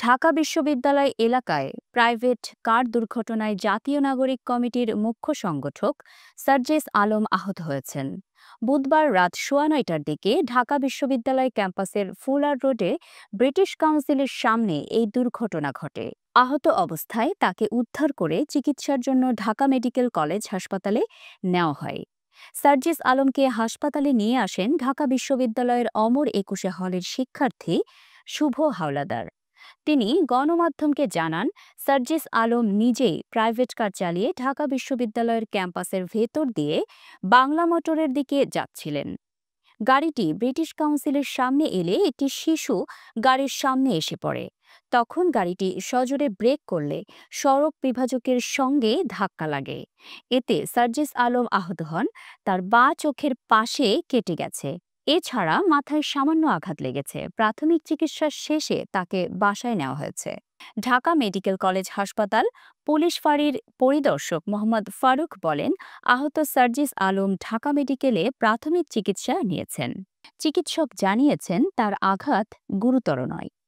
ঢাকা বিশ্ববিদ্যালয় এলাকায় private car দুর্ঘটনায় জাতীয় নাগরিক কমিটির মুখ্য সংগঠক সার্জিস আলম আহত হয়েছেন। বুধবার রাত ৯:১৯টার দিকে ঢাকা বিশ্ববিদ্যালয় ক্যাম্পাসের ফুলার রোডে ব্রিটিশ কাউন্সিলের সামনে এই দুর্ঘটনা ঘটে। আহত অবস্থায় তাকে উদ্ধার করে চিকিৎসার জন্য ঢাকা মেডিকেল কলেজ হাসপাতালে নেওয়া হয়। সার্জিস আলমকে হাসপাতালে নিয়ে আসেন ঢাকা বিশ্ববিদ্যালয়ের অমর একুশে হলের শিক্ষার্থী শুভ হাওলাদার। তিনি গণমাধ্যমকে জানান, সার্জিস আলম নিজেই প্রাইভেট কার চালিয়ে ঢাকা বিশ্ববিদ্যালয়ের ক্যাম্পাসের ভেতর দিয়ে বাংলা মোটরের দিকে যাচ্ছিলেন। গাড়িটি ব্রিটিশ কাউন্সিলের সামনে এলে একটি শিশু গাড়ির সামনে এসে পড়ে। তখন গাড়িটি সজোরে ব্রেক করলে সড়ক বিভাজকের সঙ্গে ধাক্কা লাগে। এতে সার্জিস আলম আহত হন, তার বাঁ চোখের পাশে কেটে গেছে। এছাড়া মাথায় সামান্য আঘাত লেগেছে। প্রাথমিক চিকিৎসা শেষে তাকে বাসায় নেওয়া হয়েছে। ঢাকা মেডিকেল কলেজ হাসপাতাল পুলিশ ফাঁড়ির পরিদর্শক মোহাম্মদ ফারুক বলেন, আহত সার্জিস আলম ঢাকা মেডিকেলে প্রাথমিক চিকিৎসা নিয়েছেন। চিকিৎসক জানিয়েছেন তার আঘাত গুরুতর নয়।